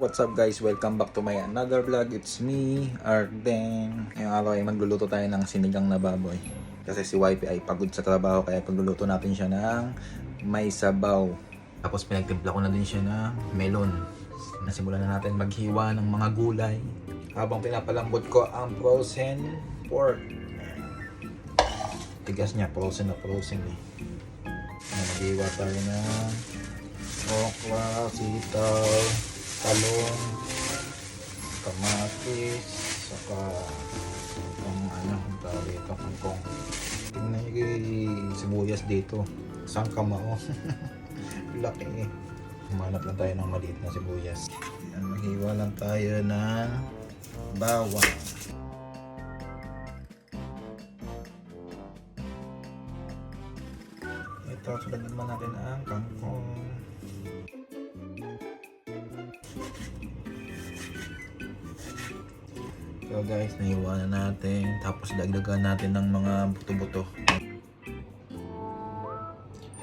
What's up guys? Welcome back to my another vlog. It's me, Arden. Ngayong araw ay magluluto tayo ng sinigang na baboy. Kasi si Wifey ay pagod sa trabaho kaya pagluluto natin siya ng may sabaw. Tapos pinagtimpla ko na din siya ng melon. Nasimulan na natin maghiwa ng mga gulay. Habang pinapalambot ko ang frozen pork. Tigas niya, frozen na frozen eh. Maghiwa tayo ng okra, sitaw, talong, kamatis, saka ang tawag dito, kangkong. Tingnan nyo yung sibuyas dito. Isang kamao. Laki eh. Humanap lang tayo ng maliit na sibuyas. Maghiwa lang tayo ng bawang. Ito, sunod naman natin ang kangkong. So guys, nahiwa na natin. Tapos dagdagan natin ng mga buto-buto.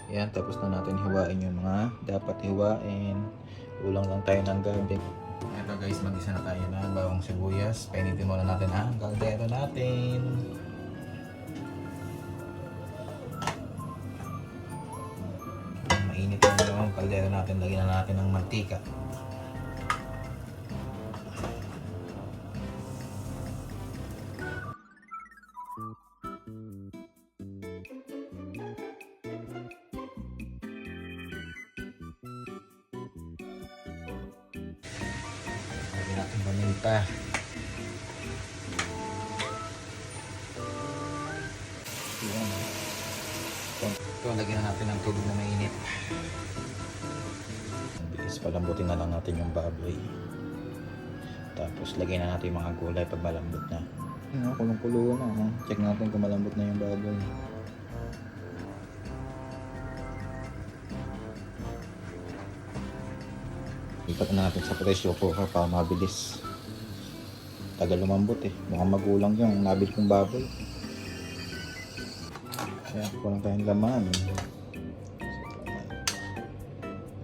Yan, tapos na natin hiwain yung mga dapat hiwain. Ulang lang tayo ng gabi. Ito guys, mag-isa na tayo na bawang sibuyas. Painitin muna natin ang kaldero natin. Mainit na yung kaldero natin. Lagyan na natin ng mantika. Lagyan natin paminta. Ito, lagyan na natin ng tubig na mainit. Bilis, palambutin na lang natin yung baboy. Tapos lagyan na natin yung mga gulay pag malambot na. Kulong-kulo na. Check natin kung malambot na yung baboy. Ipat na natin sa presyo cooker para mabilis. Tagal lumambot eh. Mukhang magulang yung nabil kong baboy. Kaya kulang tayong laman.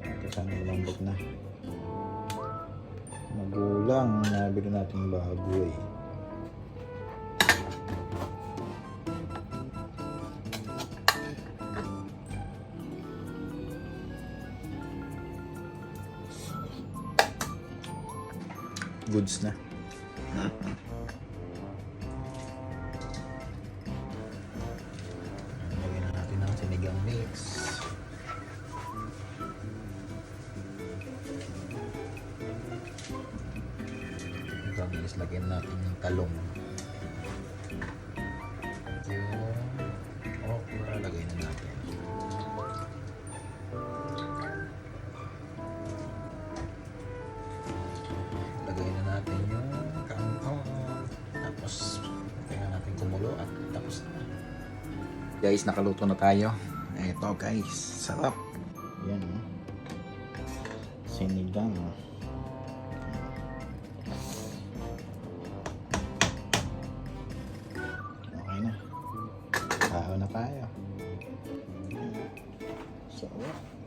Ito sana lumambot na. Magulang nabili natin baboy. Goods na. Lagyan na natin ang sinigang mix. Ito, bilis lagyan natin yung talong. Yung okra, lagay na natin. Lagay na natin yung kangkong. Tapos kaya natin kumulo at tapos na. Guys, nakaluto na tayo. Ito guys, sarap. Yan o. Sinigang. Okay na. Kaon na tayo. Sarap.